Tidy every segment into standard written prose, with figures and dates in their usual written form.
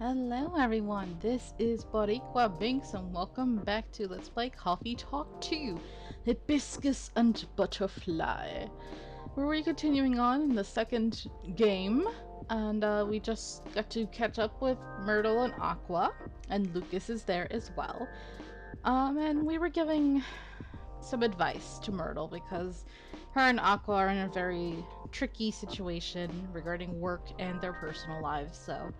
Hello everyone, this is Boricua Binks and welcome back to Let's Play Coffee Talk 2, Hibiscus and Butterfly. We're continuing on in the second game, and we just got to catch up with Myrtle and Aqua, and Lucas is there as well. And we were giving some advice to Myrtle because her and Aqua are in a very tricky situation regarding work and their personal lives, so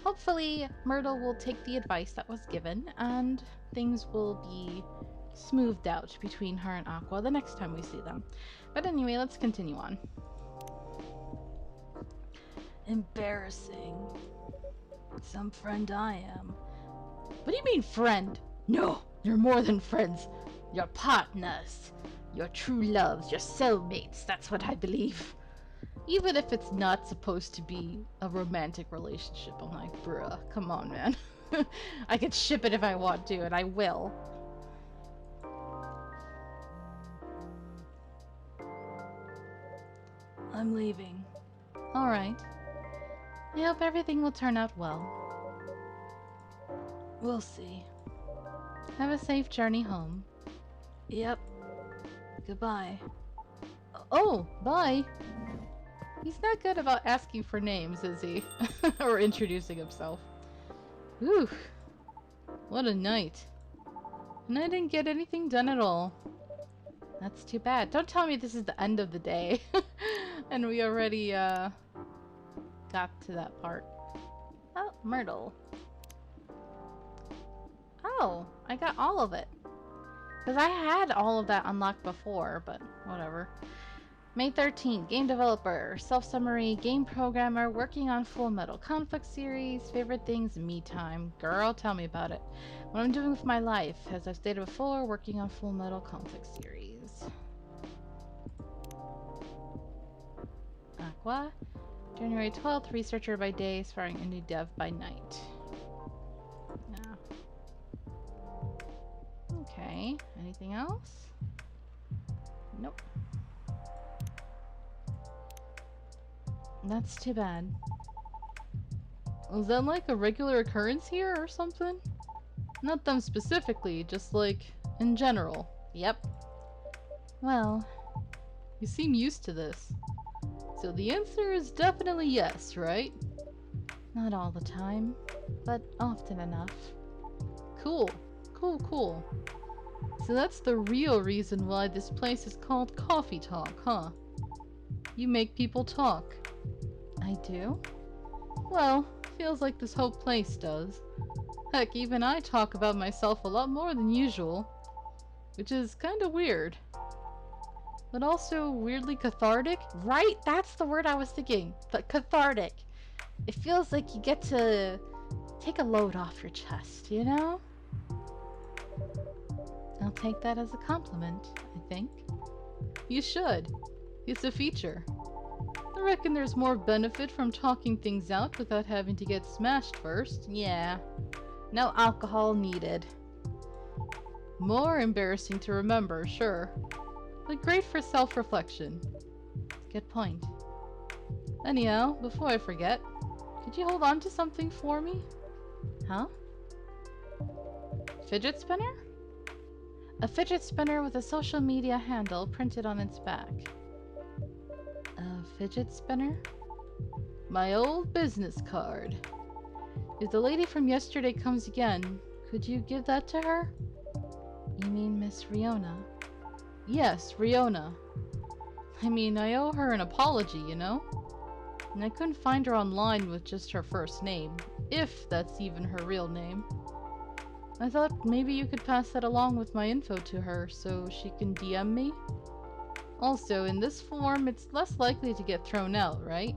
hopefully, Myrtle will take the advice that was given, and things will be smoothed out between her and Aqua the next time we see them. But anyway, let's continue on. Embarrassing. Some friend I am. What do you mean, friend? No, you're more than friends. You're partners. Your true loves, your soulmates, that's what I believe. Even if it's not supposed to be a romantic relationship, I'm like, bruh, come on, man. I could ship it if I want to, and I will. I'm leaving. Alright. I hope everything will turn out well. We'll see. Have a safe journey home. Yep. Goodbye. Oh, bye! He's not good about asking for names, is he? Or introducing himself. Whew. What a night. And I didn't get anything done at all. That's too bad. Don't tell me this is the end of the day. And we already, got to that part. Oh, Myrtle. Oh, I got all of it. Because I had all of that unlocked before, but whatever. May 13th, game developer, self-summary, game programmer, working on Full Metal Conflict series, favorite things, me time. Girl, tell me about it. What I'm doing with my life, as I've stated before, working on Full Metal Conflict series. Aqua, January 12th, researcher by day, aspiring indie dev by night. Yeah. Okay, anything else? Nope. That's too bad. Was that like a regular occurrence here or something? Not them specifically, just like in general. Yep. Well, you seem used to this. So the answer is definitely yes, right? Not all the time, but often enough. Cool. Cool, cool. So that's the real reason why this place is called Coffee Talk, huh? You make people talk. I do? Well, feels like this whole place does. Heck, even I talk about myself a lot more than usual. Which is kinda weird. But also weirdly cathartic? Right? That's the word I was thinking. But cathartic. It feels like you get to take a load off your chest, you know? I'll take that as a compliment, I think. You should. It's a feature. I reckon there's more benefit from talking things out without having to get smashed first. Yeah. No alcohol needed. More embarrassing to remember, sure. But great for self-reflection. Good point. Anyhow, before I forget, could you hold on to something for me? Huh? Fidget spinner? A fidget spinner with a social media handle printed on its back. A fidget spinner? My old business card. If the lady from yesterday comes again, could you give that to her? You mean Miss Riona? Yes, Riona. I mean, I owe her an apology, you know? And I couldn't find her online with just her first name, if that's even her real name. I thought maybe you could pass that along with my info to her so she can DM me? Also, in this form, it's less likely to get thrown out, right?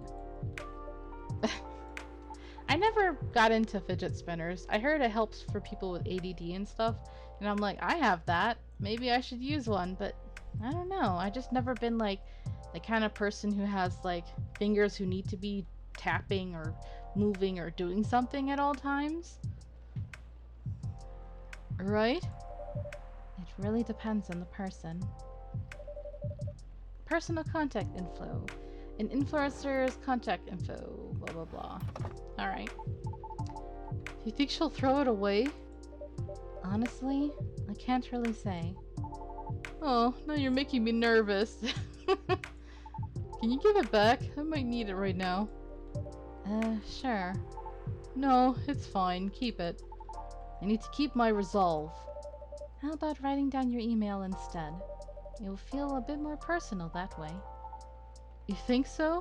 I never got into fidget spinners. I heard it helps for people with ADD and stuff, and I'm like, I have that. Maybe I should use one, but I don't know. I just never been like the kind of person who has like fingers who need to be tapping or moving or doing something at all times. Right? It really depends on the person. Personal contact info. An influencer's contact info. Blah blah blah. Alright. You think she'll throw it away? Honestly, I can't really say. Oh, now you're making me nervous. Can you give it back? I might need it right now. Sure. No, it's fine. Keep it. I need to keep my resolve. How about writing down your email instead? You'll feel a bit more personal that way. You think so?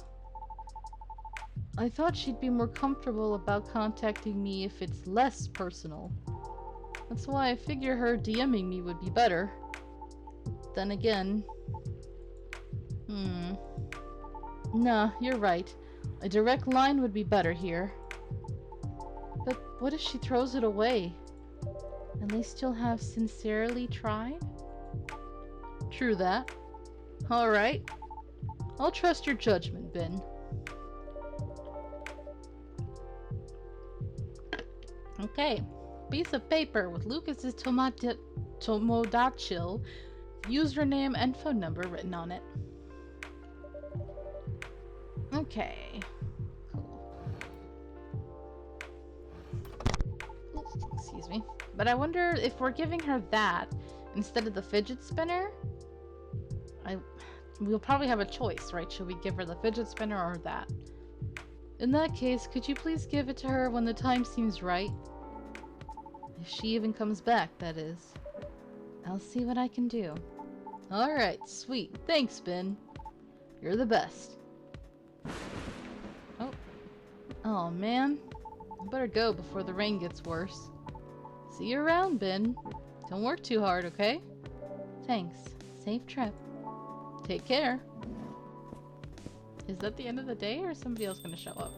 I thought she'd be more comfortable about contacting me if it's less personal. That's why I figure her DMing me would be better. Then again... Nah, you're right. A direct line would be better here. But what if she throws it away? At least you'll have sincerely tried? True that. Alright. I'll trust your judgment, Ben. Okay. Piece of paper with Lucas's Tomodactyl username and phone number written on it. Okay. Cool. Oops, excuse me. But I wonder if we're giving her that instead of the fidget spinner? We'll probably have a choice, right? Should we give her the fidget spinner or that? In that case, could you please give it to her when the time seems right? If she even comes back, that is. I'll see what I can do. Alright, sweet. Thanks, Ben. You're the best. Oh. Oh, man. I better go before the rain gets worse. See you around, Ben. Don't work too hard, okay? Thanks. Safe trip. Take care. Is that the end of the day, or is somebody else gonna show up?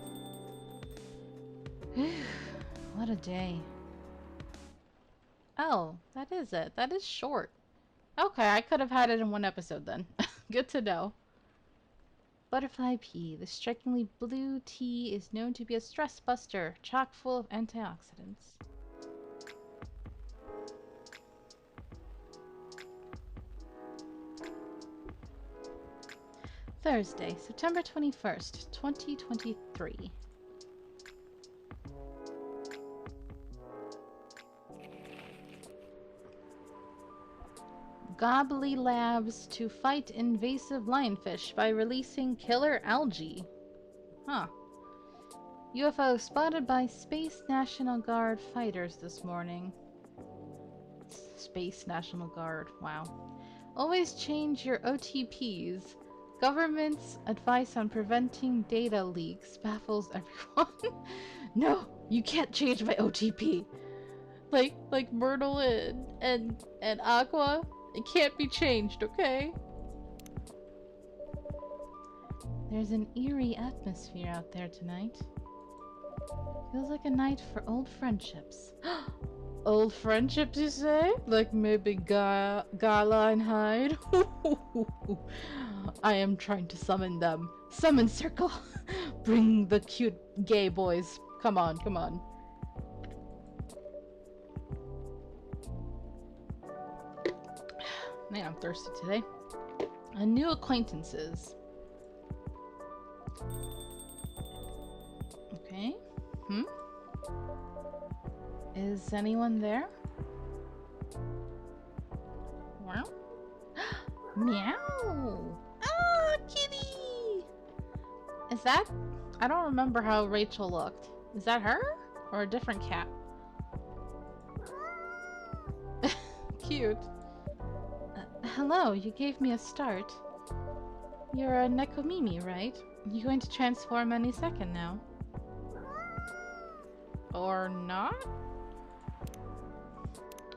What a day. Oh, that is it. That is short. Okay, I could have had it in one episode then. Good to know. Butterfly pea. The strikingly blue tea is known to be a stress buster, chock full of antioxidants. Thursday, September 21st, 2023. Gobbly Labs to fight invasive lionfish by releasing killer algae. Huh. UFO spotted by Space National Guard fighters this morning. Space National Guard, wow. Always change your OTPs. Government's advice on preventing data leaks baffles everyone. No, you can't change my OTP. Like Myrtle and Aqua. It can't be changed, okay? There's an eerie atmosphere out there tonight. Feels like a night for old friendships. Old friendships, you say? Like maybe Gala and Hyde? I am trying to summon them. Summon circle! Bring the cute gay boys. Come on, come on. Man, I'm thirsty today. And new acquaintances. Okay. Is anyone there? Wow. Meow! Ah, kitty! Is that... I don't remember how Rachel looked. Is that her? Or a different cat? Cute. Hello, you gave me a start. You're a Nekomimi, right? You're going to transform any second now. Or not?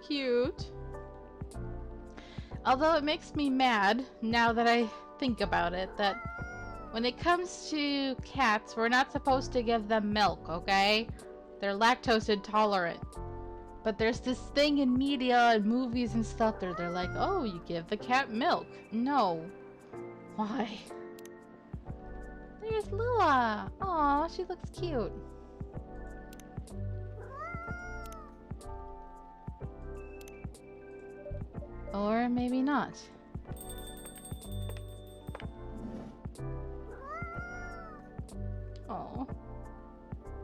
Cute. Although it makes me mad, now that I think about it, that when it comes to cats, we're not supposed to give them milk, okay? They're lactose intolerant. But there's this thing in media and movies and stuff that they're like, oh, you give the cat milk. No. Why? There's Lua. Aw, she looks cute. Or maybe not. Oh,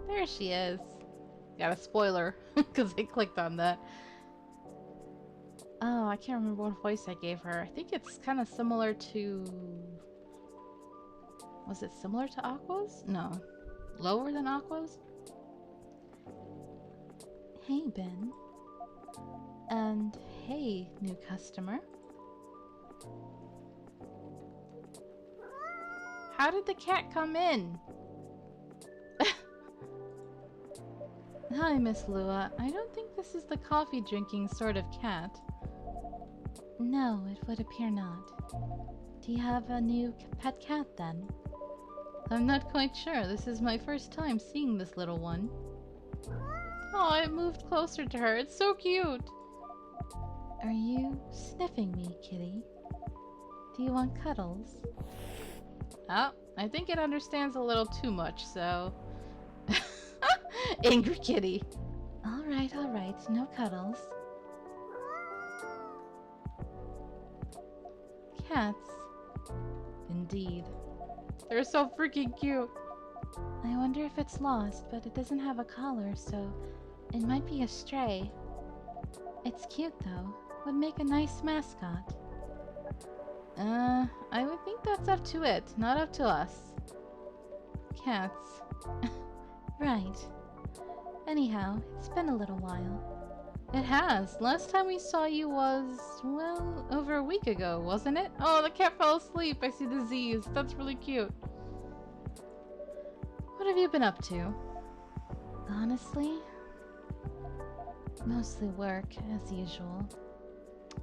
there she is. Got a spoiler, because I clicked on that. Oh, I can't remember what voice I gave her. I think it's kind of similar to... Was it similar to Aqua's? No. Lower than Aqua's? Hey, Ben. And hey, new customer. How did the cat come in? Hi, Miss Lua. I don't think this is the coffee-drinking sort of cat. No, it would appear not. Do you have a new pet cat, then? I'm not quite sure. This is my first time seeing this little one. Oh, I moved closer to her. It's so cute! Are you sniffing me, kitty? Do you want cuddles? Oh, I think it understands a little too much, so... Angry kitty. Alright, no cuddles. Cats. Indeed. They're so freaking cute. I wonder if it's lost, but it doesn't have a collar, so it might be a stray. It's cute, though. Would make a nice mascot. I would think that's up to it, not up to us. Cats. Right. Anyhow, it's been a little while. It has. Last time we saw you was, well, over a week ago, wasn't it? Oh, the cat fell asleep. I see the Z's. That's really cute. What have you been up to? Honestly? Mostly work, as usual.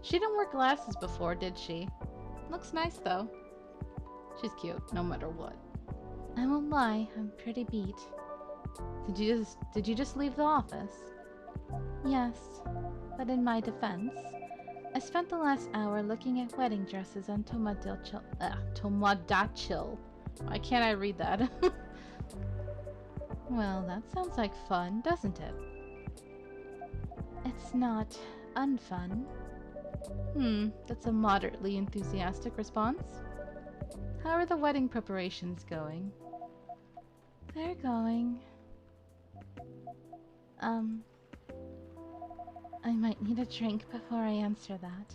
She didn't wear glasses before, did she? Looks nice, though. She's cute, no matter what. I won't lie, I'm pretty beat. Did you just leave the office? Yes, but in my defense, I spent the last hour looking at wedding dresses on Tomodachi. Why can't I read that? Well, that sounds like fun, doesn't it? It's not unfun. That's a moderately enthusiastic response. How are the wedding preparations going? They're going. I might need a drink before I answer that.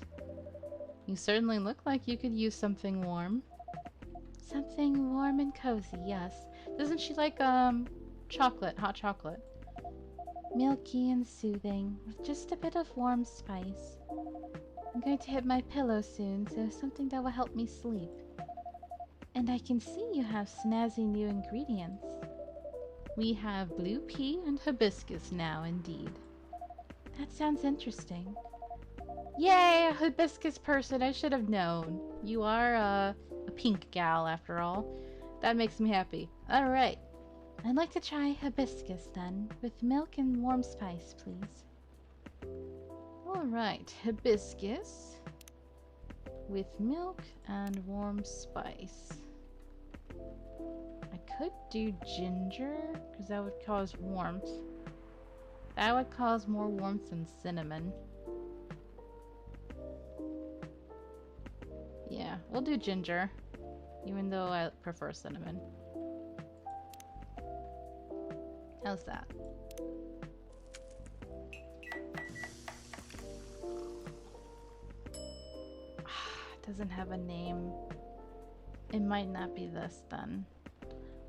You certainly look like you could use something warm. Something warm and cozy, yes. Doesn't she like, chocolate, hot chocolate? Milky and soothing, with just a bit of warm spice. I'm going to hit my pillow soon, so something that will help me sleep. And I can see you have snazzy new ingredients. We have blue pea and hibiscus now, indeed. That sounds interesting. Yay, a hibiscus person, I should have known. You are a pink gal, after all. That makes me happy. Alright. I'd like to try hibiscus, then, with milk and warm spice, please. Alright, hibiscus with milk and warm spice. I could do ginger, because that would cause warmth. That would cause more warmth than cinnamon. Yeah, we'll do ginger, even though I prefer cinnamon. How's that? Doesn't have a name. It might not be this then.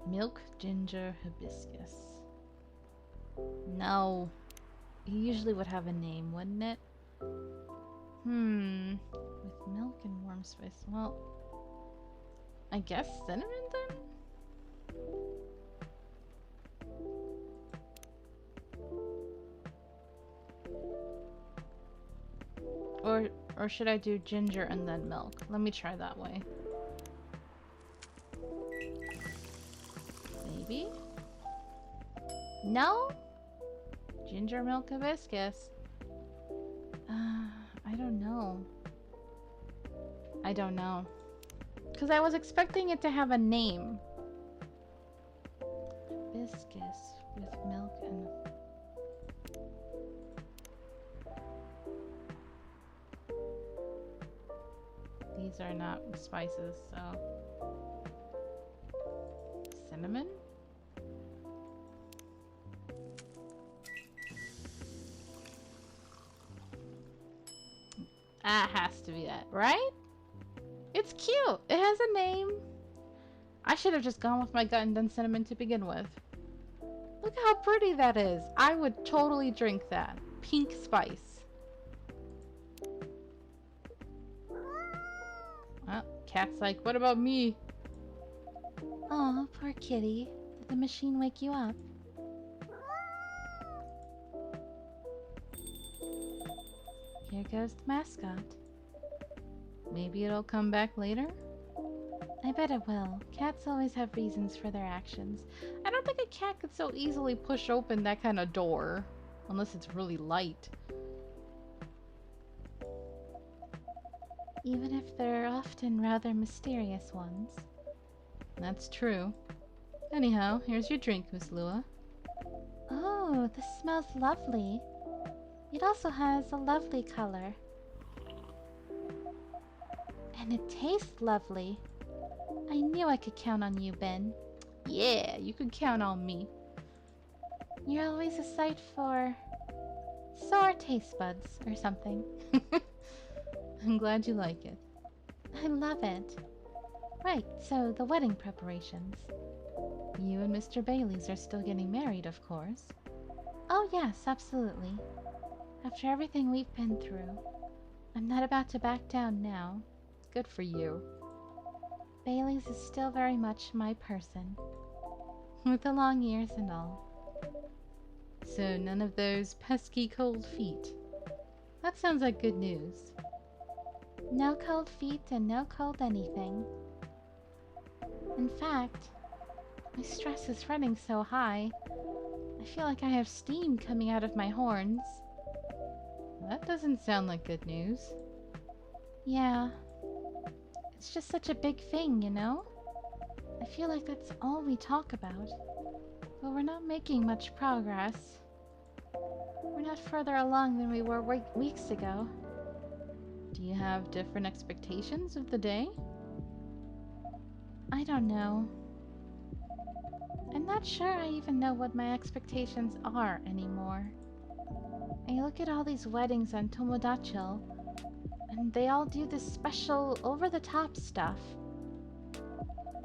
Milk, ginger, hibiscus. No. It usually would have a name, wouldn't it? With milk and warm spice. Well, I guess cinnamon then? Or should I do ginger and then milk? Let me try that way. Maybe? No? Ginger, milk, hibiscus. I don't know. I don't know. Because I was expecting it to have a name. Hibiscus with milk and... These are not spices, so... Cinnamon? That has to be it, right? It's cute. It has a name. I should have just gone with my gut and done cinnamon to begin with. Look how pretty that is. I would totally drink that. Pink spice. Well, cat's like, what about me? Aw, poor kitty. Did the machine wake you up? Here goes the mascot. Maybe it'll come back later? I bet it will. Cats always have reasons for their actions. I don't think a cat could so easily push open that kind of door. Unless it's really light. Even if they're often rather mysterious ones. That's true. Anyhow, here's your drink, Miss Lua. Oh, this smells lovely. It also has a lovely color. And it tastes lovely. I knew I could count on you, Ben. Yeah, you could count on me. You're always a sight for sore taste buds or something. I'm glad you like it. I love it. Right, so the wedding preparations. You and Mr. Bailey's are still getting married, of course. Oh yes, absolutely. After everything we've been through, I'm not about to back down now. Good for you. Bailey's is still very much my person. With the long years and all. So none of those pesky cold feet. That sounds like good news. No cold feet and no cold anything. In fact, my stress is running so high, I feel like I have steam coming out of my horns. That doesn't sound like good news. Yeah. It's just such a big thing, you know? I feel like that's all we talk about. But we're not making much progress. We're not further along than we were weeks ago. Do you have different expectations of the day? I don't know. I'm not sure I even know what my expectations are anymore. I look at all these weddings on Tomodachi, and they all do this special, over-the-top stuff.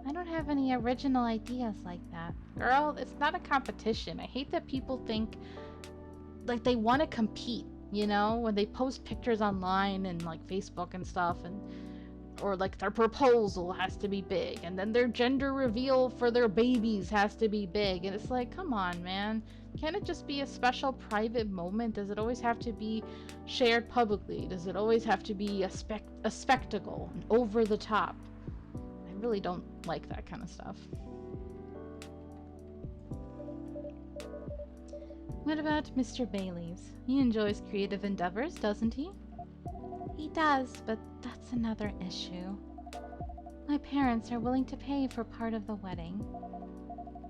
I don't have any original ideas like that. Girl, it's not a competition. I hate that people think, like, they want to compete, you know? When they post pictures online and, like, Facebook and stuff, and or, like, their proposal has to be big, and then their gender reveal for their babies has to be big, and it's like, come on, man. Can't it just be a special private moment? Does it always have to be shared publicly? Does it always have to be a spectacle, and over the top? I really don't like that kind of stuff. What about Mr. Bailey's? He enjoys creative endeavors, doesn't he? He does, but that's another issue. My parents are willing to pay for part of the wedding.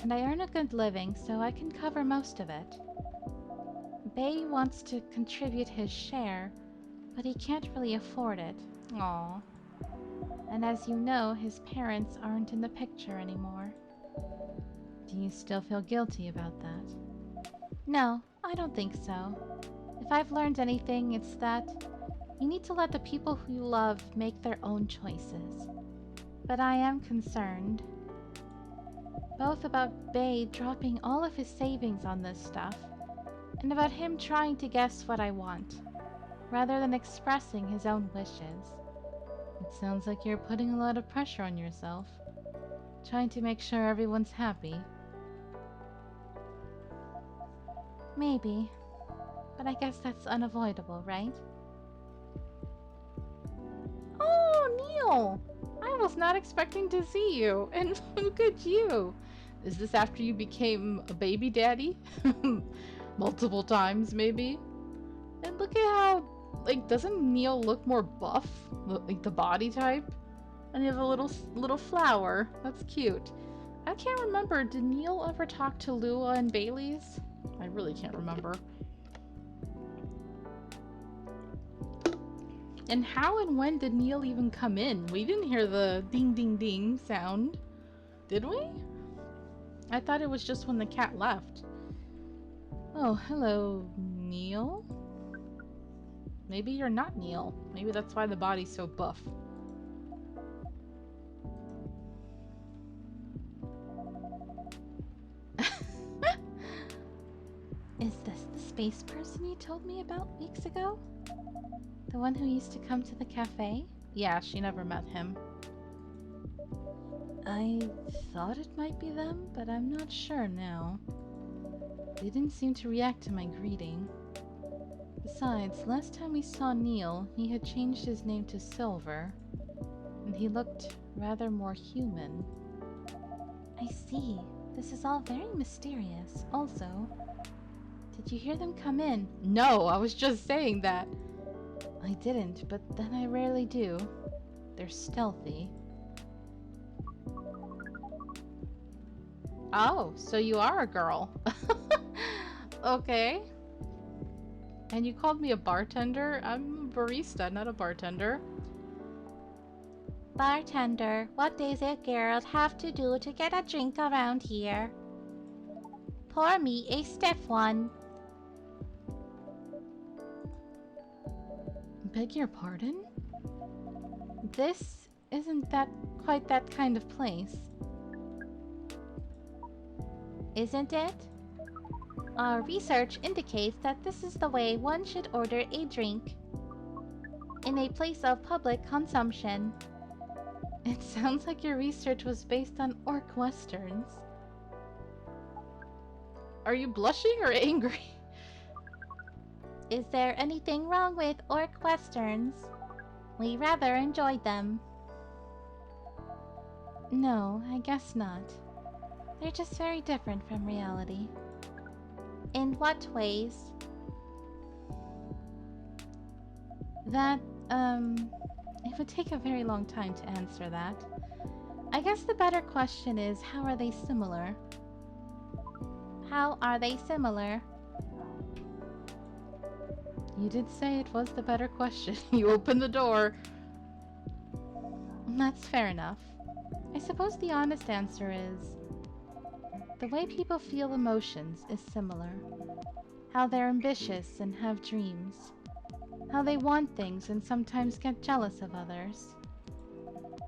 And I earn a good living, so I can cover most of it. Bay wants to contribute his share, but he can't really afford it. Aww. And as you know, his parents aren't in the picture anymore. Do you still feel guilty about that? No, I don't think so. If I've learned anything, it's that you need to let the people who you love make their own choices. But I am concerned. Both about Bay dropping all of his savings on this stuff, and about him trying to guess what I want, rather than expressing his own wishes. It sounds like you're putting a lot of pressure on yourself, trying to make sure everyone's happy. Maybe, but I guess that's unavoidable, right? Oh, Neil! I was not expecting to see you, and look at you! Is this after you became a baby daddy? Multiple times, maybe? And look at how, like, doesn't Neil look more buff? Like, the body type? And you have a little flower. That's cute. I can't remember, did Neil ever talk to Lua and Bailey's? I really can't remember. And how and when did Neil even come in? We didn't hear the ding ding ding sound. Did we? I thought it was just when the cat left. Oh, hello, Neil? Maybe you're not Neil. Maybe that's why the body's so buff. Is this the space person you told me about weeks ago? The one who used to come to the cafe? Yeah, she never met him. I thought it might be them, but I'm not sure now. They didn't seem to react to my greeting. Besides, last time we saw Neil, he had changed his name to Silver, and he looked rather more human. I see. This is all very mysterious. Also, did you hear them come in? No, I was just saying that. I didn't, but then I rarely do. They're stealthy. Oh, so you are a girl. Okay. And you called me a bartender? I'm a barista, not a bartender. Bartender, what does a girl have to do to get a drink around here? Pour me a stiff one. Beg your pardon? This isn't quite that kind of place. Isn't it? Our research indicates that this is the way one should order a drink in a place of public consumption. It sounds like your research was based on orc westerns. Are you blushing or angry? Is there anything wrong with orc westerns? We rather enjoyed them. No, I guess not. They're just very different from reality. In what ways? That, it would take a very long time to answer that. I guess the better question is, how are they similar? How are they similar? You did say it was the better question. You opened the door. That's fair enough. I suppose the honest answer is, the way people feel emotions is similar. How they're ambitious and have dreams. How they want things and sometimes get jealous of others.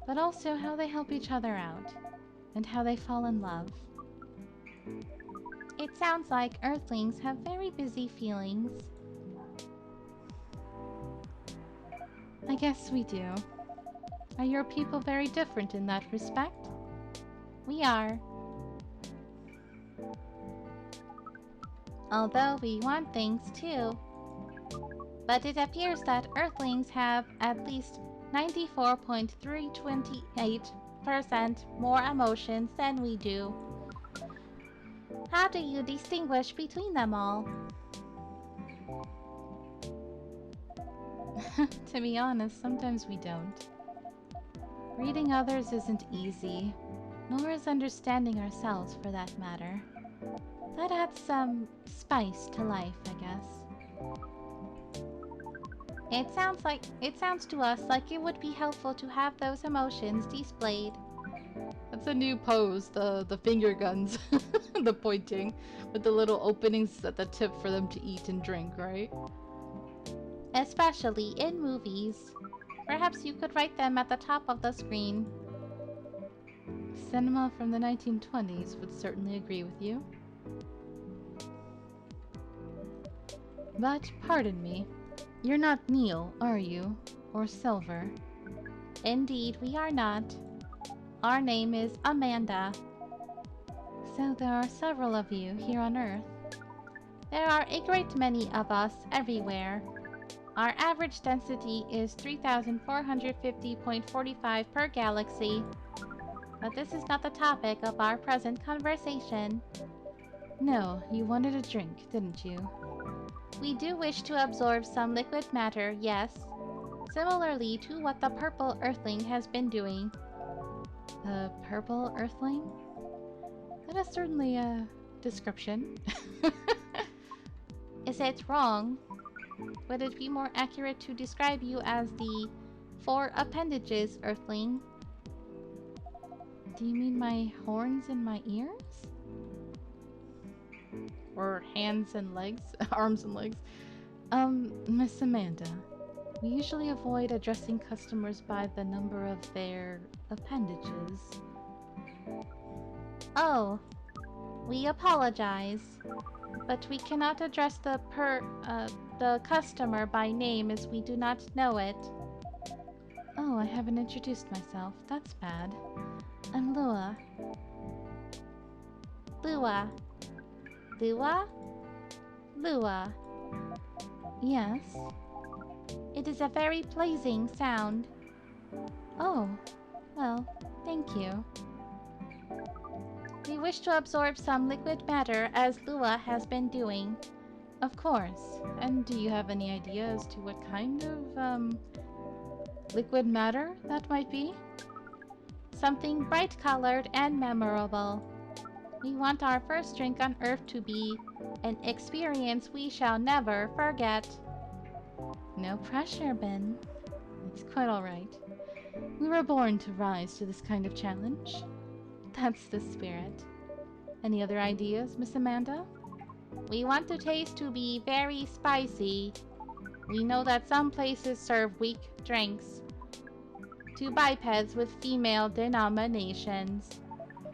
But also how they help each other out. And how they fall in love. It sounds like Earthlings have very busy feelings. I guess we do. Are your people very different in that respect? We are. Although we want things too. But it appears that Earthlings have at least 94.328% more emotions than we do. How do you distinguish between them all? To be honest, sometimes we don't. Reading others isn't easy, nor is understanding ourselves for that matter. That adds some spice to life, I guess. It sounds to us like it would be helpful to have those emotions displayed. That's a new pose, the finger guns, the pointing, with the little openings at the tip for them to eat and drink, right? Especially in movies. Perhaps you could write them at the top of the screen. Cinema from the 1920s would certainly agree with you. But, pardon me, you're not Neil, are you? Or Silver? Indeed, we are not. Our name is Amanda. So there are several of you here on Earth. There are a great many of us everywhere. Our average density is 3,450.45 per galaxy. But this is not the topic of our present conversation. No, you wanted a drink, didn't you? We do wish to absorb some liquid matter, yes. Similarly to what the purple Earthling has been doing. The purple Earthling? That is certainly a description. Is it wrong? Would it be more accurate to describe you as the 4 appendages Earthling? Do you mean my horns and my ears? Or hands and legs? Arms and legs? Miss Amanda, we usually avoid addressing customers by the number of their appendages. Oh, we apologize, but we cannot address the customer by name as we do not know it. Oh, I haven't introduced myself. That's bad. I'm Lua. Lua. Lua? Lua. Yes? It is a very pleasing sound. Oh, well, thank you. We wish to absorb some liquid matter as Lua has been doing. Of course. And do you have any idea as to what kind of, liquid matter that might be? Something bright-colored and memorable. We want our first drink on Earth to be an experience we shall never forget. No pressure, Ben. It's quite alright. We were born to rise to this kind of challenge. That's the spirit. Any other ideas, Miss Amanda? We want the taste to be very spicy. We know that some places serve weak drinks to bipeds with female denominations.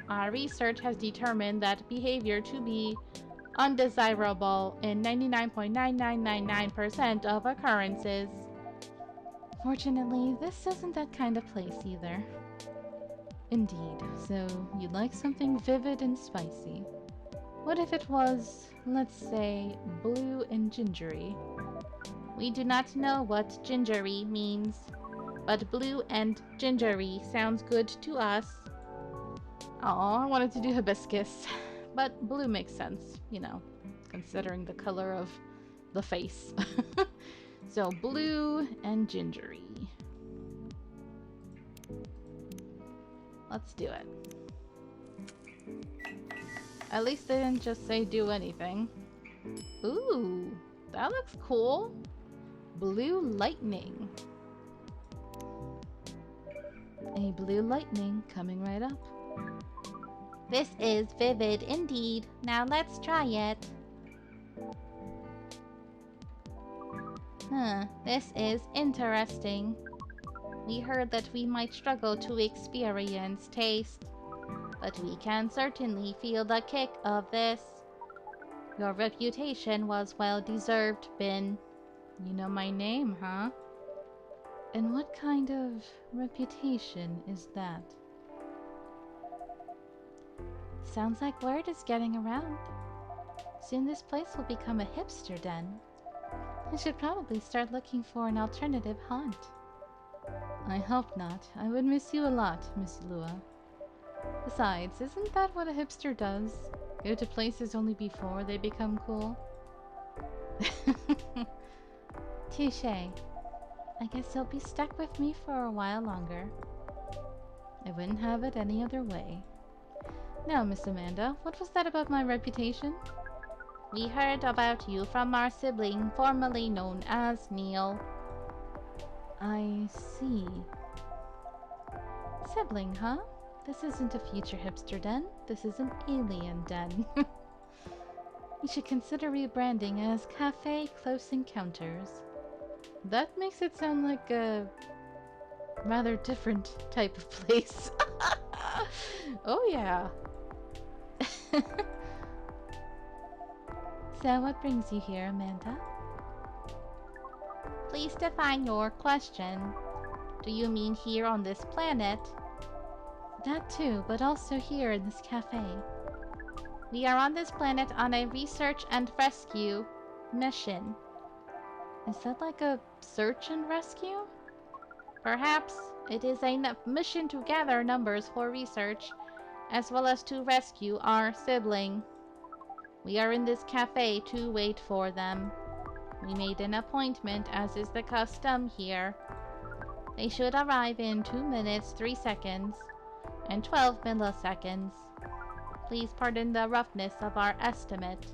Our research has determined that behavior to be undesirable in 99.9999% of occurrences. Fortunately, this isn't that kind of place either. Indeed, so you'd like something vivid and spicy. What if it was, let's say, blue and gingery? We do not know what gingery means, but blue and gingery sounds good to us. Oh, I wanted to do hibiscus, but blue makes sense, you know, considering the color of the face. So blue and gingery. Let's do it. At least they didn't just say do anything. Ooh, that looks cool. Blue lightning. A blue lightning coming right up. This is vivid indeed. Now let's try it. This is interesting. We heard that we might struggle to experience taste, but we can certainly feel the kick of this. Your reputation was well deserved, Bin. You know my name, huh? And what kind of reputation is that? Sounds like word is getting around. Soon this place will become a hipster den. I should probably start looking for an alternative haunt. I hope not. I would miss you a lot, Miss Lua. Besides, isn't that what a hipster does? Go to places only before they become cool? Touché. I guess you'll be stuck with me for a while longer. I wouldn't have it any other way. Now, Miss Amanda, what was that about my reputation? We heard about you from our sibling, formerly known as Neil. I see. Sibling, huh? This isn't a future hipster den. This is an alien den. You should consider rebranding as Cafe Close Encounters. That makes it sound like a rather different type of place. Oh yeah. So what brings you here, Amanda? Please define your question. Do you mean here on this planet? That too, but also here in this cafe. We are on this planet on a research and rescue mission. Is that like a search and rescue? Perhaps it is a mission to gather numbers for research, as well as to rescue our sibling. We are in this cafe to wait for them. We made an appointment, as is the custom here. They should arrive in 2 minutes, 3 seconds, and 12 milliseconds. Please pardon the roughness of our estimate.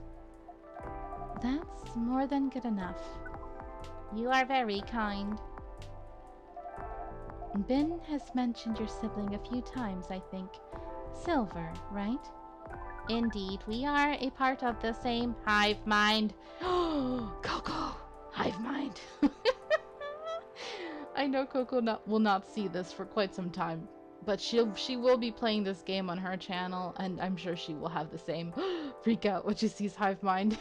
That's more than good enough. You are very kind. Ben has mentioned your sibling a few times, I think. Silver, right? Indeed, we are a part of the same hive mind. Coco! Hive mind. I know Coco will not see this for quite some time, but she will be playing this game on her channel, and I'm sure she will have the same freak out when she sees hive mind.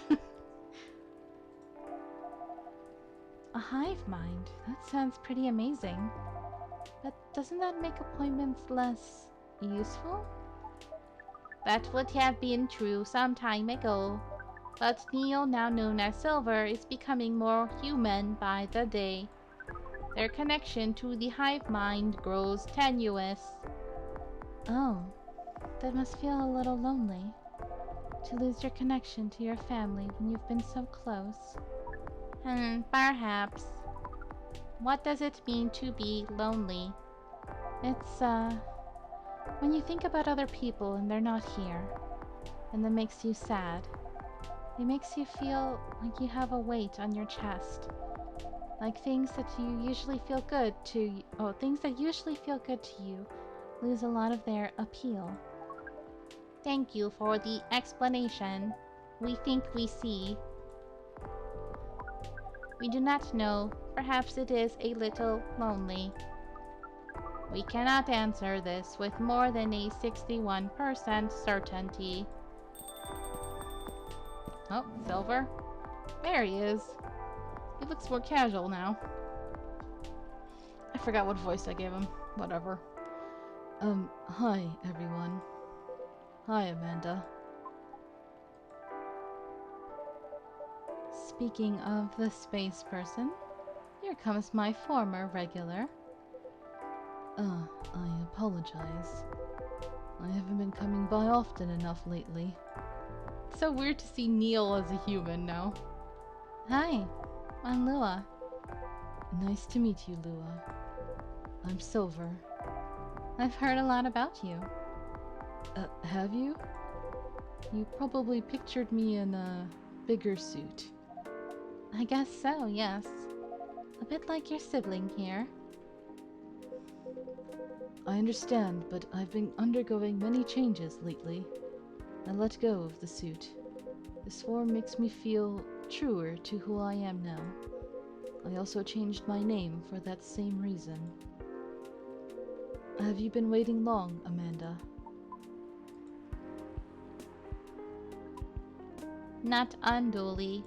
A hive mind? That sounds pretty amazing. But doesn't that make appointments less useful? That would have been true some time ago. But Neil, now known as Silver, is becoming more human by the day. Their connection to the hive mind grows tenuous. Oh, that must feel a little lonely. To lose your connection to your family when you've been so close. Perhaps. What does it mean to be lonely? It's, when you think about other people and they're not here, and that makes you sad. It makes you feel like you have a weight on your chest. Like things that usually feel good to you lose a lot of their appeal. Thank you for the explanation. We think we see. We do not know. Perhaps it is a little lonely. We cannot answer this with more than a 61% certainty. Oh, Silver. There he is. He looks more casual now. I forgot what voice I gave him. Whatever. Hi, everyone. Hi, Amanda. Speaking of the space person, here comes my former regular. I apologize. I haven't been coming by often enough lately. It's so weird to see Neil as a human now. Hi, I'm Lua. Nice to meet you, Lua. I'm Silver. I've heard a lot about you. Have you? You probably pictured me in a bigger suit. I guess so, yes. A bit like your sibling here. I understand, but I've been undergoing many changes lately. I let go of the suit. This form makes me feel truer to who I am now. I also changed my name for that same reason. Have you been waiting long, Amanda? Not unduly.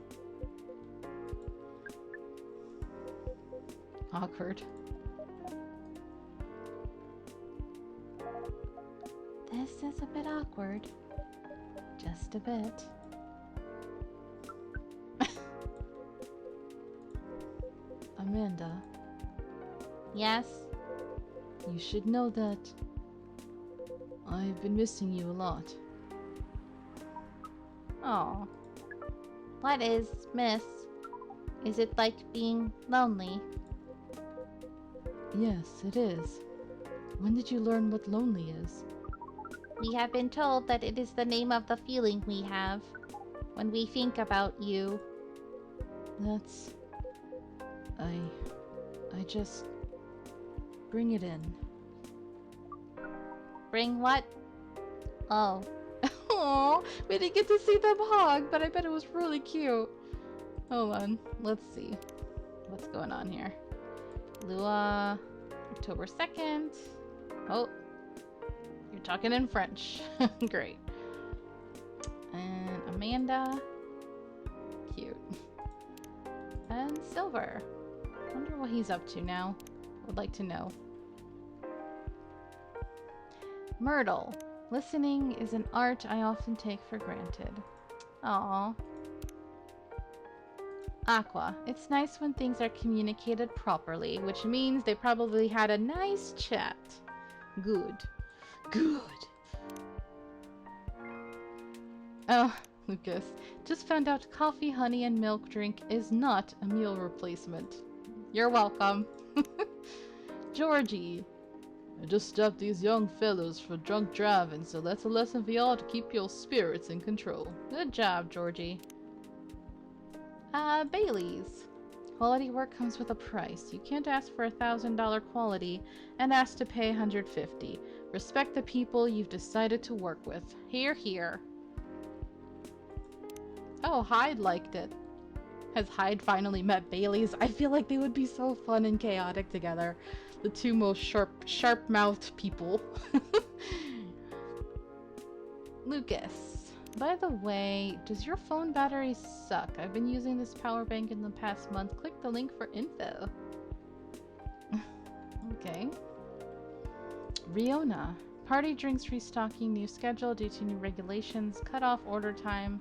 Awkward. This is a bit awkward. Just a bit. Amanda. Yes? You should know that I've been missing you a lot. Oh. What is miss? Is it like being lonely? Yes, it is. When did you learn what lonely is? We have been told that it is the name of the feeling we have when we think about you. That's... I just... bring it in. Bring what? Oh. Oh, we didn't get to see them hug, but I bet it was really cute. Hold on, let's see. What's going on here? Lua, October 2nd. Oh, you're talking in French. Great. And Amanda. Cute. And Silver. Wonder what he's up to now. Would like to know. Myrtle. Listening is an art I often take for granted. Aww. Aqua. It's nice when things are communicated properly, which means they probably had a nice chat. Good. Good. Oh, Lucas. Just found out coffee, honey, and milk drink is not a meal replacement. You're welcome. Georgie. I just stopped these young fellows for drunk driving, so that's a lesson for y'all to keep your spirits in control. Good job, Georgie. Bailey's. Quality work comes with a price. You can't ask for $1,000 quality and ask to pay $150. Respect the people you've decided to work with. Hear, hear. Oh, Hyde liked it. Has Hyde finally met Bailey's? I feel like they would be so fun and chaotic together. The two most sharp-mouthed people. Lucas, by the way, does your phone battery suck? I've been using this power bank in the past month. Click the link for info. Okay. Riona. Party drinks restocking. New schedule due to new regulations. Cut off order time.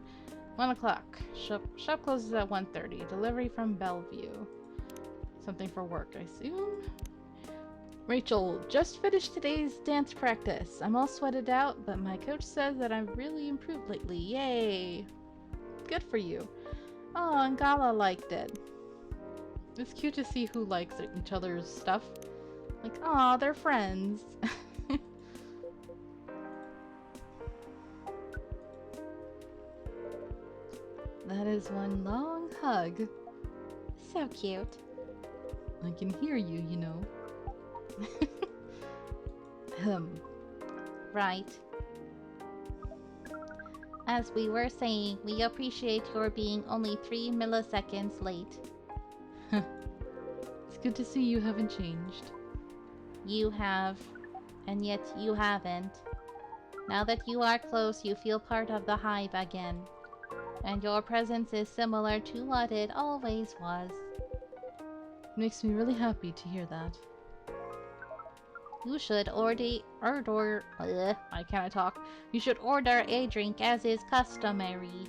1 o'clock. Shop closes at 1:30. Delivery from Bellevue. Something for work, I assume. Rachel, just finished today's dance practice. I'm all sweated out, but my coach says that I've really improved lately. Yay! Good for you. Oh, and Gala liked it. It's cute to see who likes each other's stuff. Like, aw, they're friends. That is one long hug. So cute. I can hear you, you know. Right. As we were saying, we appreciate your being only 3 milliseconds late. It's good to see you haven't changed. You have, and yet you haven't. Now that you are close, you feel part of the hive again. And your presence is similar to what it always was. It makes me really happy to hear that. You should why can't I talk? You should order a drink as is customary.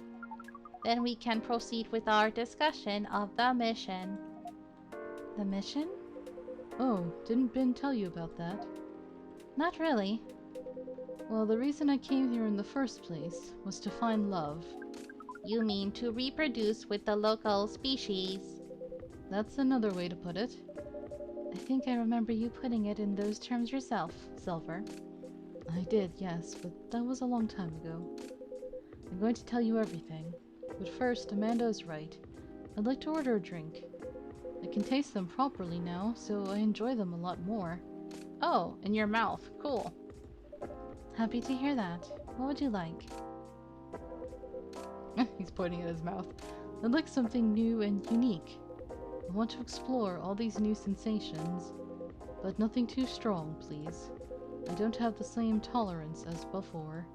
Then we can proceed with our discussion of the mission. The mission? Oh, didn't Ben tell you about that? Not really. Well, the reason I came here in the first place was to find love. You mean to reproduce with the local species? That's another way to put it. I think I remember you putting it in those terms yourself, Silver. I did, yes, but that was a long time ago. I'm going to tell you everything. But first, Amanda is right. I'd like to order a drink. I can taste them properly now, so I enjoy them a lot more. Oh, in your mouth. Cool. Happy to hear that. What would you like? He's pointing at his mouth. I'd like something new and unique. I want to explore all these new sensations, but nothing too strong, please. I don't have the same tolerance as before.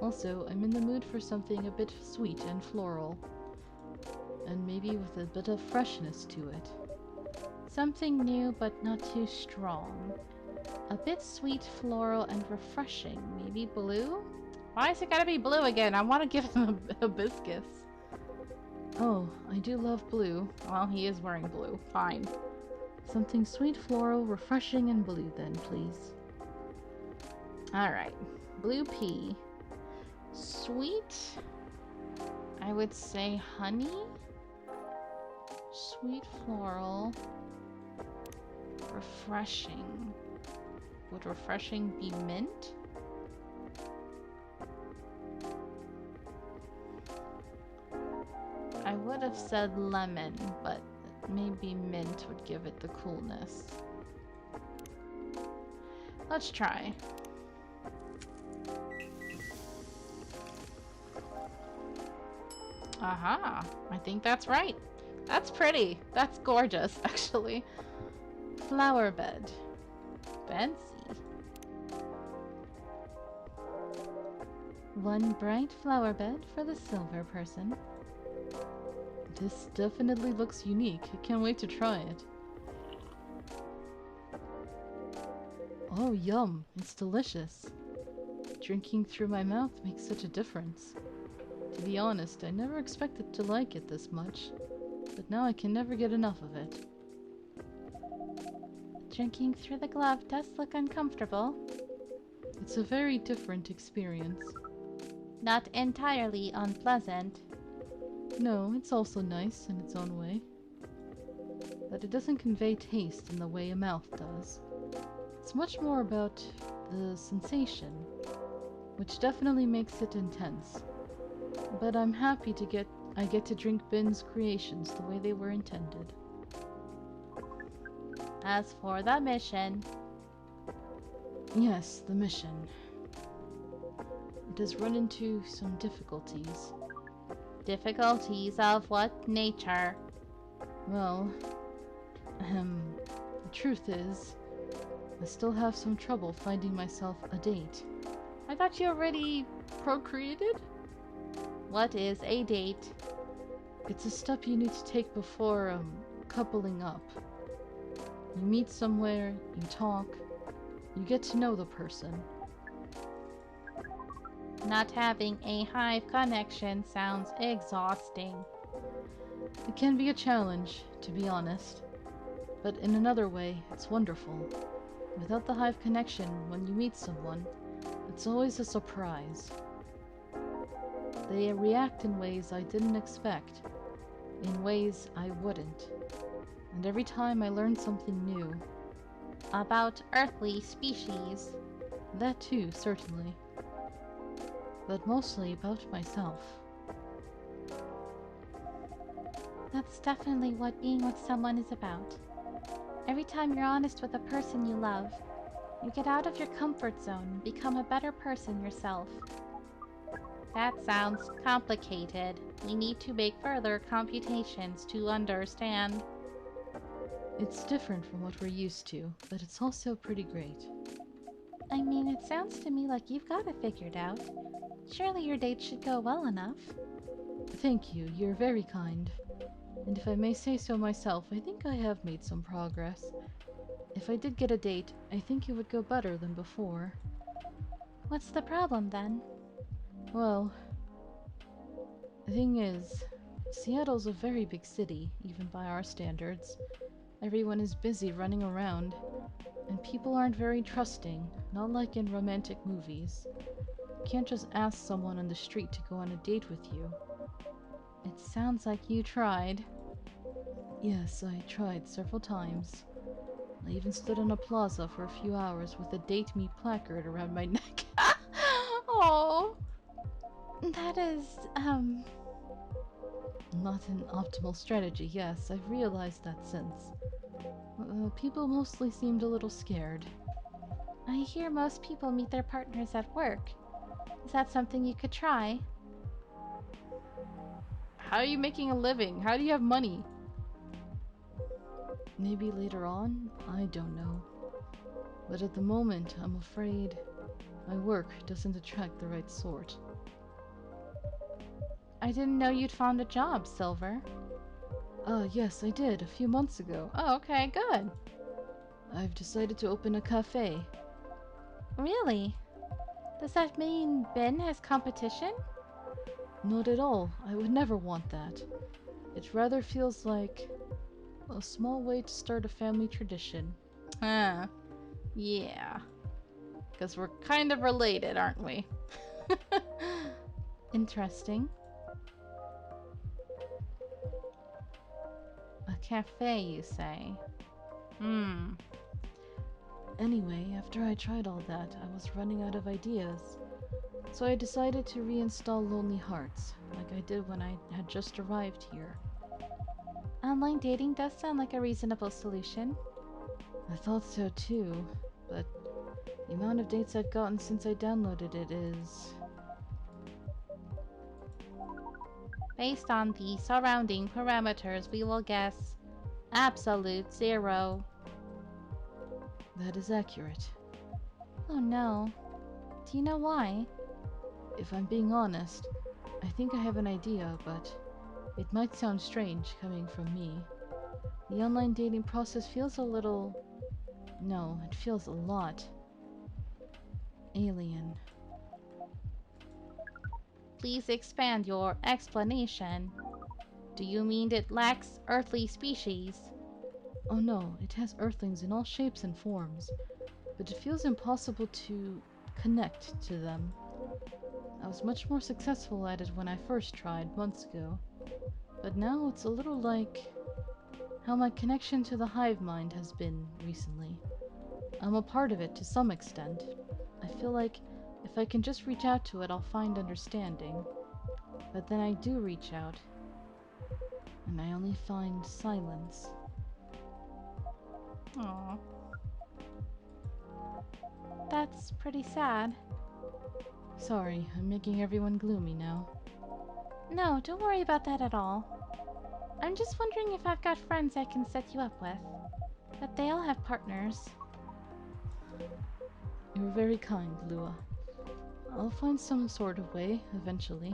Also, I'm in the mood for something a bit sweet and floral, and maybe with a bit of freshness to it. Something new but not too strong. A bit sweet, floral, and refreshing. Maybe blue? Why is it gotta be blue again? I want to give him a hibiscus. Oh, I do love blue. Well, he is wearing blue. Fine. Something sweet, floral, refreshing, and blue then, please. Alright. Blue pea. Sweet. I would say honey. Sweet floral. Refreshing. Would refreshing be mint? I would have said lemon, but maybe mint would give it the coolness. Let's try. Aha! I think that's right. That's pretty. That's gorgeous, actually. Flower bed. Fancy. One bright flower bed for the silver person. This definitely looks unique. I can't wait to try it. Oh, yum. It's delicious. Drinking through my mouth makes such a difference. To be honest, I never expected to like it this much, but now I can never get enough of it. Drinking through the glove does look uncomfortable. It's a very different experience. Not entirely unpleasant. No, it's also nice in its own way. But it doesn't convey taste in the way a mouth does. It's much more about the sensation, which definitely makes it intense. But I'm happy I get to drink Ben's creations the way they were intended. As for the mission... Yes, the mission. It has run into some difficulties. Difficulties of what nature? Well, the truth is, I still have some trouble finding myself a date. I thought you already procreated? What is a date? It's a step you need to take before, coupling up. You meet somewhere, you talk, you get to know the person. Not having a hive connection sounds exhausting. It can be a challenge, to be honest. But in another way, it's wonderful. Without the hive connection, when you meet someone, it's always a surprise. They react in ways I didn't expect, in ways I wouldn't. And every time I learn something new. About earthly species. That too, certainly. But mostly about myself. That's definitely what being with someone is about. Every time you're honest with a person you love, you get out of your comfort zone and become a better person yourself. That sounds complicated. We need to make further computations to understand. It's different from what we're used to, but it's also pretty great. I mean, it sounds to me like you've got it figured out. Surely your date should go well enough. Thank you, you're very kind. And if I may say so myself, I think I have made some progress. If I did get a date, I think it would go better than before. What's the problem then? Well, the thing is, Seattle's a very big city, even by our standards. Everyone is busy running around, and people aren't very trusting, not like in romantic movies. You can't just ask someone on the street to go on a date with you. It sounds like you tried. Yes, I tried several times. I even stood in a plaza for a few hours with a date me placard around my neck. Oh, that is, Not an optimal strategy, yes, I've realized that since. People mostly seemed a little scared. I hear most people meet their partners at work. Is that something you could try? How are you making a living? How do you have money? Maybe later on? I don't know. But at the moment, I'm afraid my work doesn't attract the right sort. I didn't know you'd found a job, Silver. Yes, I did, a few months ago. Oh, okay, good. I've decided to open a cafe. Really? Does that mean Ben has competition? Not at all. I would never want that. It rather feels like a small way to start a family tradition. Huh. Yeah. Because we're kind of related, aren't we? Interesting. A cafe, you say? Anyway, after I tried all that, I was running out of ideas. So I decided to reinstall Lonely Hearts, like I did when I had just arrived here. Online dating does sound like a reasonable solution. I thought so too, but the amount of dates I've gotten since I downloaded it is... Based on the surrounding parameters, we will guess absolute 0. That is accurate. Oh no. Do you know why? If I'm being honest, I think I have an idea, but it might sound strange coming from me. The online dating process feels a little... No, it feels a lot... alien. Please expand your explanation. Do you mean it lacks earthly species? Oh no, it has earthlings in all shapes and forms, but it feels impossible to connect to them. I was much more successful at it when I first tried months ago, but now it's a little like how my connection to the hive mind has been recently. I'm a part of it to some extent. I feel like if I can just reach out to it, I'll find understanding. But then I do reach out, and I only find silence. Aww. That's pretty sad. Sorry, I'm making everyone gloomy now. No, don't worry about that at all. I'm just wondering if I've got friends I can set you up with. But they all have partners. You're very kind, Lua. I'll find some sort of way, eventually.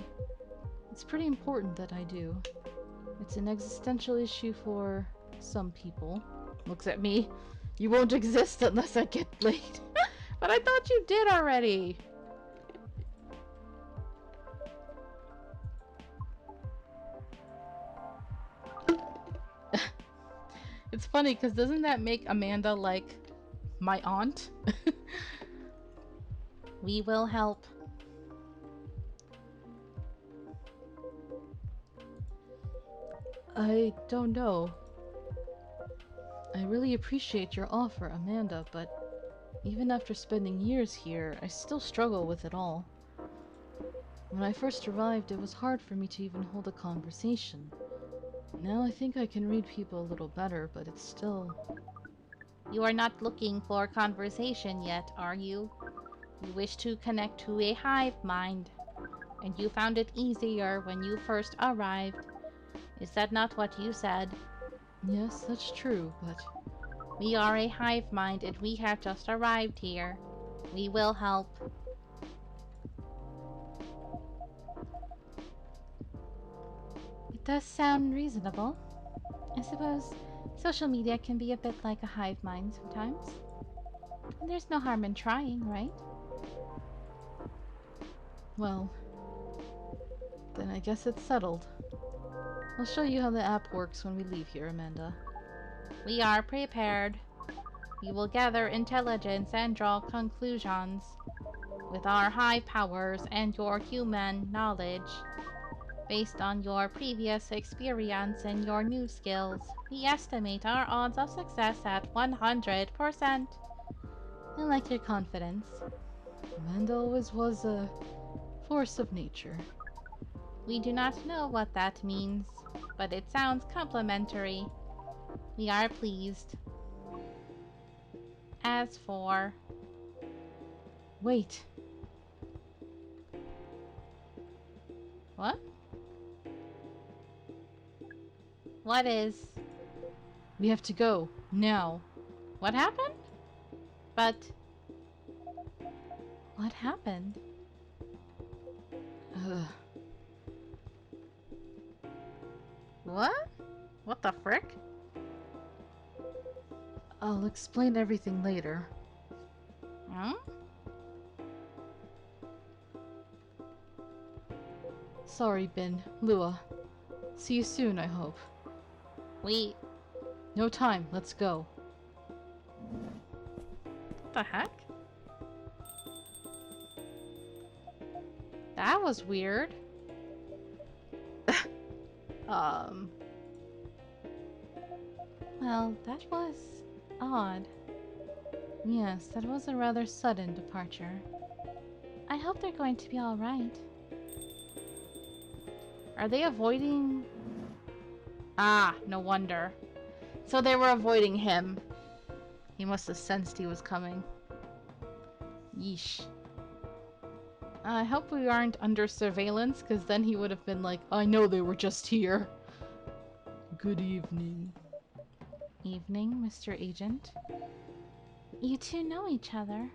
It's pretty important that I do. It's an existential issue for some people. Looks at me. You won't exist unless I get laid. But I thought you did already. It's funny because doesn't that make Amanda like my aunt? We will help. I don't know. I really appreciate your offer, Amanda, but even after spending years here, I still struggle with it all. When I first arrived, it was hard for me to even hold a conversation. Now I think I can read people a little better, but it's still... You are not looking for conversation yet, are you? You wish to connect to a hive mind, and you found it easier when you first arrived. Is that not what you said? Yes, that's true, but... We are a hive mind and we have just arrived here. We will help. It does sound reasonable. I suppose social media can be a bit like a hive mind sometimes. And there's no harm in trying, right? Well... then I guess it's settled. I'll show you how the app works when we leave here, Amanda. We are prepared. We will gather intelligence and draw conclusions. With our high powers and your human knowledge, based on your previous experience and your new skills, we estimate our odds of success at 100%. I like your confidence. Amanda always was a force of nature. We do not know what that means, but it sounds complimentary. We are pleased. As for... Wait. What? What is... We have to go. Now. What happened? But... What happened? Ugh. What? What the frick? I'll explain everything later. Huh? Sorry, Bin. Lua. See you soon, I hope. We... No time. Let's go. What the heck? That was weird. Well, that was odd. Yes, that was a rather sudden departure. I hope they're going to be alright. Are they avoiding... Ah, no wonder. So they were avoiding him. He must have sensed he was coming. Yeesh. I hope we aren't under surveillance, because then he would have been like, I know they were just here. Good evening. Evening, Mr. Agent. You two know each other.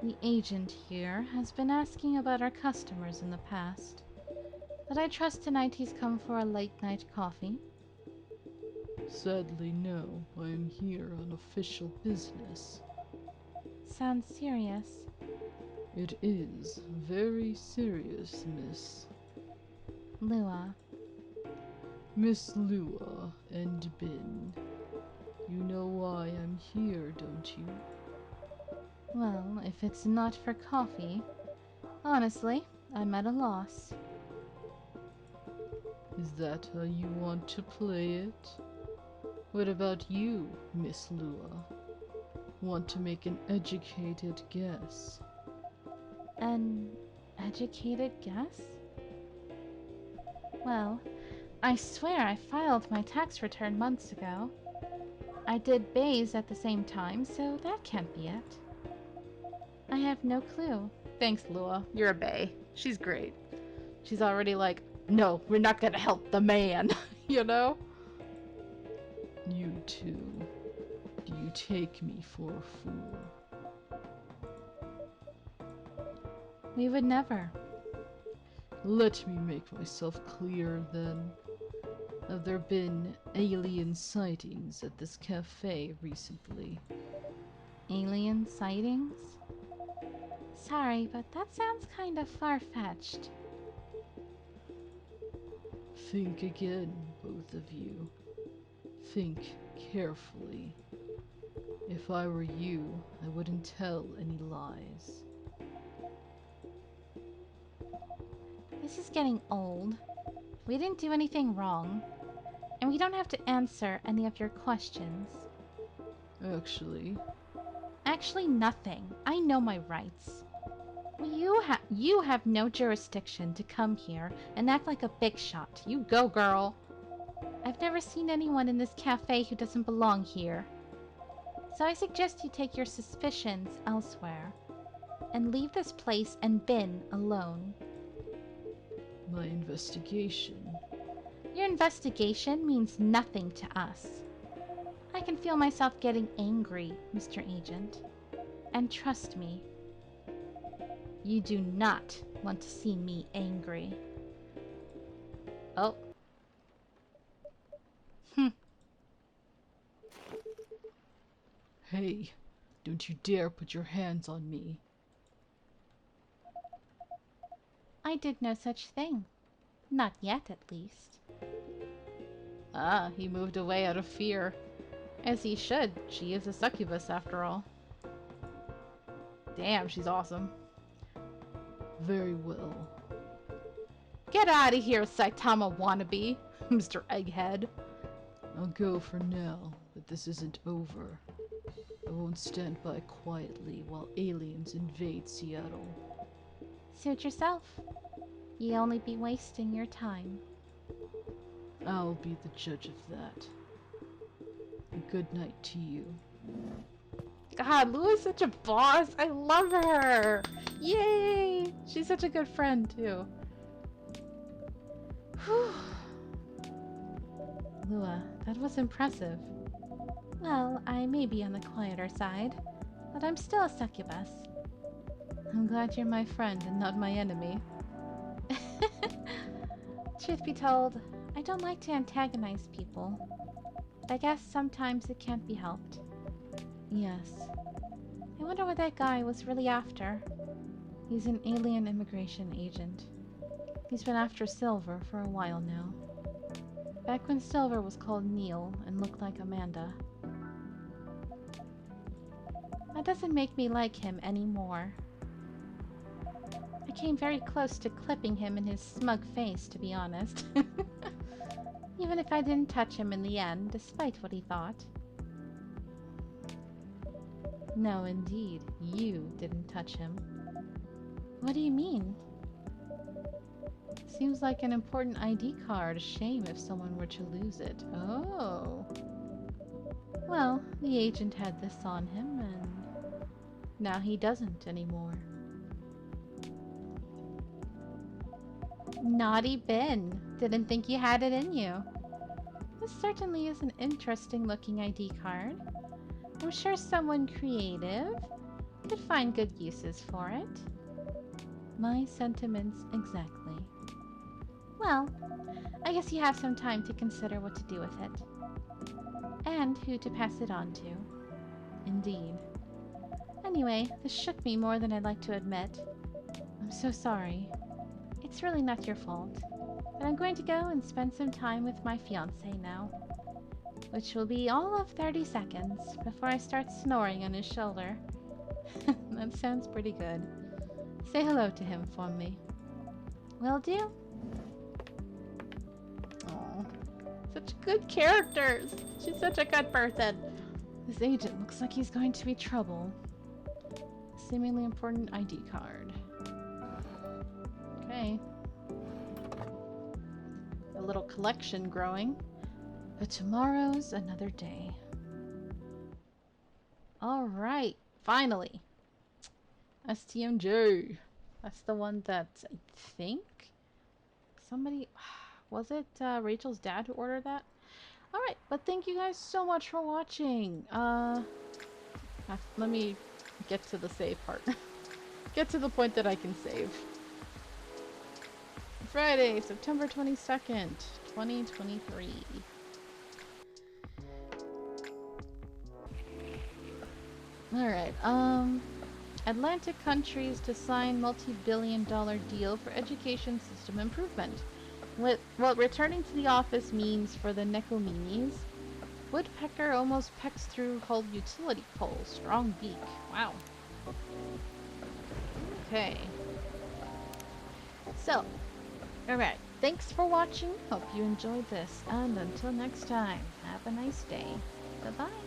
The agent here has been asking about our customers in the past. But I trust tonight he's come for a late-night coffee. Sadly, no. I am here on official business. Sounds serious. It is very serious, Miss. Lua. Miss Lua and Bin. You know why I'm here, don't you? Well, if it's not for coffee, honestly, I'm at a loss. Is that how you want to play it? What about you, Miss Lua? Want to make an educated guess? An educated guess? Well, I swear I filed my tax return months ago. I did bays at the same time, so that can't be it. I have no clue. Thanks, Lua. You're a bae. She's great. She's already like, No, we're not gonna help the man, you know? You two, do you take me for a fool? We would never. Let me make myself clear then. Have there been alien sightings at this cafe recently? Alien sightings? Sorry, but that sounds kind of far-fetched. Think again, both of you. Think carefully. If I were you, I wouldn't tell any lies. This is getting old. We didn't do anything wrong. And we don't have to answer any of your questions. Actually, Nothing. I know my rights. You have no jurisdiction to come here and act like a big shot. You go, girl. I've never seen anyone in this cafe who doesn't belong here. So I suggest you take your suspicions elsewhere and leave this place and bin alone. my investigation. Your investigation means nothing to us. I can feel myself getting angry, Mr. Agent. And trust me, you do not want to see me angry. Oh. Hey, don't you dare put your hands on me. I did no such thing. Not yet, at least. Ah, he moved away out of fear. As he should. She is a succubus, after all. Damn, she's awesome. Very well. Get out of here, Saitama wannabe, Mr. Egghead. I'll go for now, but this isn't over. I won't stand by quietly while aliens invade Seattle. Suit yourself. You only be wasting your time. I'll be the judge of that. A good night to you. God, Lua's such a boss. I love her. Yay! She's such a good friend, too. Whew. Lua, that was impressive. Well, I may be on the quieter side, but I'm still a succubus. I'm glad you're my friend and not my enemy. Truth be told, I don't like to antagonize people. But I guess sometimes it can't be helped. Yes. I wonder what that guy was really after. He's an alien immigration agent. He's been after Silver for a while now. Back when Silver was called Neil and looked like Amanda. That doesn't make me like him anymore. I came very close to clipping him in his smug face, to be honest. Even if I didn't touch him in the end, despite what he thought. No, indeed, you didn't touch him. What do you mean? Seems like an important ID card. Shame if someone were to lose it. Oh. Well, the agent had this on him, and now he doesn't anymore. Naughty Ben. Didn't think you had it in you. This certainly is an interesting looking ID card. I'm sure someone creative could find good uses for it. My sentiments exactly. Well, I guess you have some time to consider what to do with it. And who to pass it on to. Indeed. Anyway, this shook me more than I'd like to admit. I'm so sorry. It's really not your fault. But I'm going to go and spend some time with my fiancé now. Which will be all of 30 seconds before I start snoring on his shoulder. That sounds pretty good. Say hello to him for me. Will do. Aw. Such good characters! She's such a good person! This agent looks like he's going to be trouble. Seemingly important ID card. Okay. A little collection growing. But tomorrow's another day. Alright, finally. STMJ. That's the one that I think somebody... Was it Rachel's dad who ordered that? Alright, but thank you guys so much for watching. Let me get to the save part. Get to the point that I can save. Friday, September 22nd, 2023. Alright, Atlantic countries to sign multi-billion-dollar deal for education system improvement. What returning to the office means for the Nekominis. Woodpecker almost pecks through hull utility pole. Strong beak. Wow. Okay. So, alright. Thanks for watching. Hope you enjoyed this. And until next time, have a nice day. Bye-bye.